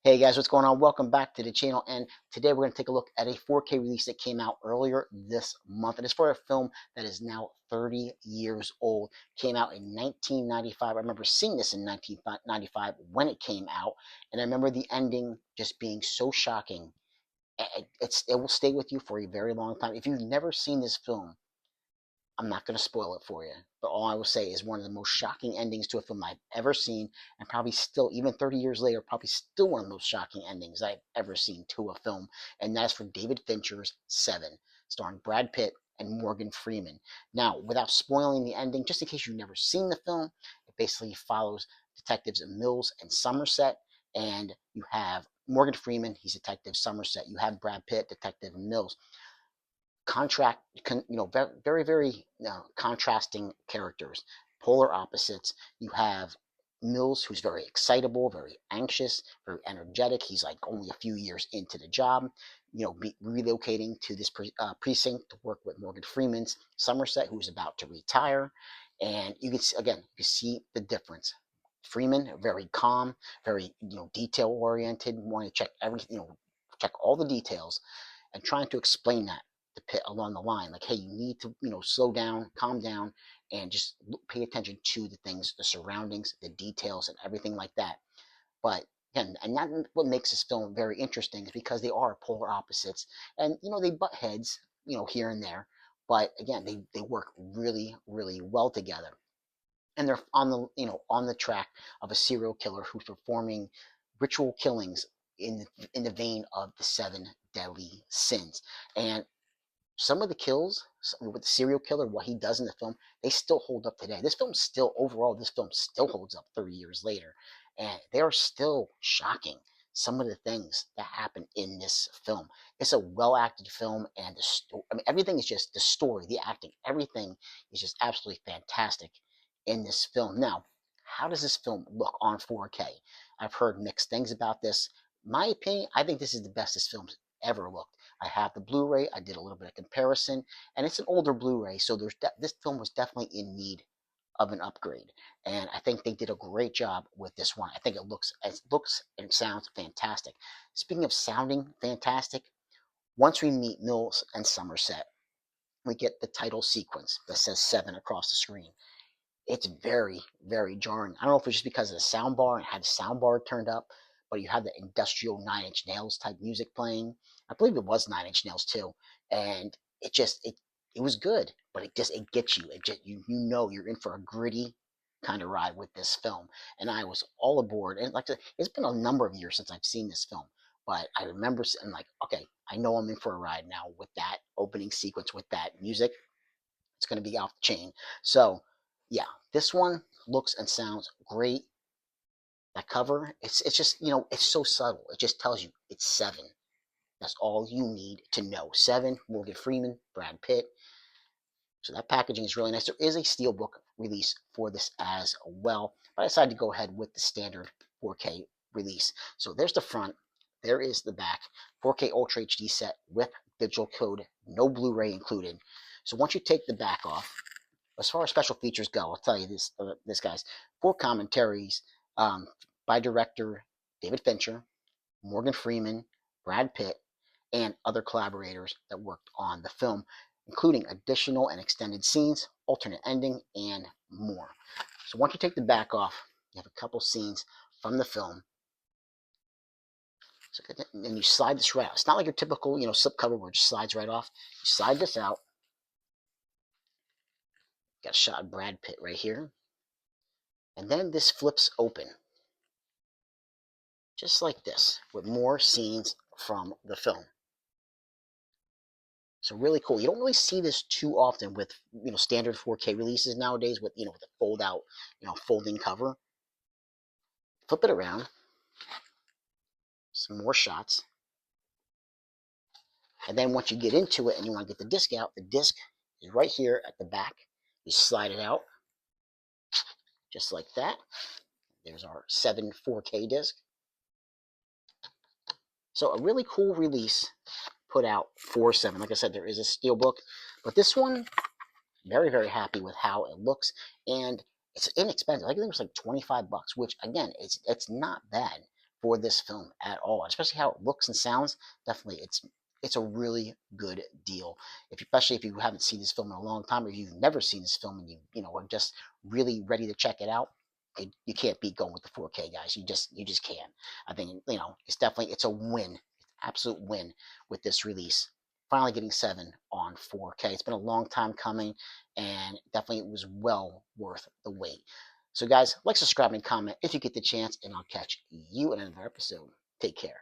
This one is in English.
Hey guys, what's going on? Welcome back to the channel, and today we're going to take a look at a 4K release that came out earlier this month, and it's for a film that is now 30 years old. Came out in 1995. I remember seeing this in 1995 when it came out, and I remember the ending just being so shocking. It will stay with you for a very long time. If you've never seen this film, I'm not going to spoil it for you, but all I will say is one of the most shocking endings to a film I've ever seen, and probably still, even 30 years later, probably still one of the most shocking endings I've ever seen to a film, and that's for David Fincher's Seven, starring Brad Pitt and Morgan Freeman. Now, without spoiling the ending, just in case you've never seen the film, it basically follows detectives Mills and Somerset, and you have Morgan Freeman, he's Detective Somerset. You have Brad Pitt, Detective Mills. Very contrasting characters, polar opposites. You have Mills, who's very excitable, very anxious, very energetic. He's like only a few years into the job, relocating to this precinct to work with Morgan Freeman's Somerset, who's about to retire. And you can see, again, you see the difference. Freeman, very calm, very detail oriented, wanting to check everything, check all the details, and trying to explain that to Pitt along the line, like, hey, you need to slow down, calm down, and just pay attention to the things, the surroundings, the details, and everything like that. But again, and that what makes this film very interesting is because they are polar opposites, and they butt heads, here and there, but again, they work really, really well together, and they're on the track of a serial killer who's performing ritual killings in the vein of the seven deadly sins. And some of the kills with the serial killer, what he does in the film, they still hold up today. This film still holds up 30 years later, and they are still shocking. Some of the things that happen in this film. It's a well acted film, and everything is just the story, the acting, everything is just absolutely fantastic in this film. Now, how does this film look on 4K? I've heard mixed things about this. My opinion, I think this is the best this film's ever looked. I have the Blu-ray. I did a little bit of comparison, and it's an older Blu-ray, so this film was definitely in need of an upgrade, and I think they did a great job with this one. I think it looks and sounds fantastic. Speaking of sounding fantastic, once we meet Mills and Somerset, we get the title sequence that says 7 across the screen. It's very, very jarring. I don't know if it's just because of the sound bar and had the sound bar turned up, but you had the industrial Nine Inch Nails type music playing. I believe it was Nine Inch Nails too, and it was good, but it gets you. It just you know you're in for a gritty kind of ride with this film, and I was all aboard. And like I said, it's been a number of years since I've seen this film, but I remember and like, okay, I know I'm in for a ride now with that opening sequence with that music. It's going to be off the chain. So yeah, this one looks and sounds great. That cover, it's just it's so subtle. It just tells you it's 7. That's all you need to know. 7, Morgan Freeman, Brad Pitt. So that packaging is really nice. There is a steelbook release for this as well, but I decided to go ahead with the standard 4K release. So there's the front, there is the back, 4K Ultra HD set with digital code, no Blu-ray included. So once you take the back off, as far as special features go, I'll tell you this guys, 4 commentaries by director David Fincher, Morgan Freeman, Brad Pitt, and other collaborators that worked on the film, including additional and extended scenes, alternate ending, and more. So once you take the back off, you have a couple scenes from the film. So, and you slide this right out. It's not like your typical, slip cover where it just slides right off. You slide this out. Got a shot of Brad Pitt right here. And then this flips open. Just like this, with more scenes from the film. So really cool. You don't really see this too often with standard 4K releases nowadays with with the fold out folding cover. Flip it around. Some more shots. And then once you get into it and you want to get the disc out, the disc is right here at the back. You slide it out just like that. There's our 7 4K disc. So a really cool release put out for 7. Like I said, there is a steelbook, but this one, very, very happy with how it looks, and it's inexpensive. I think it was like $25, which again, it's not bad for this film at all, especially how it looks and sounds. Definitely, it's a really good deal. Especially if you haven't seen this film in a long time, or if you've never seen this film and you know are just really ready to check it out. You can't beat going with the 4K, guys. You just can't. I think it's a win, absolute win with this release. Finally getting 7 on 4K. It's been a long time coming, and definitely it was well worth the wait. So, guys, like, subscribe, and comment if you get the chance, and I'll catch you in another episode. Take care.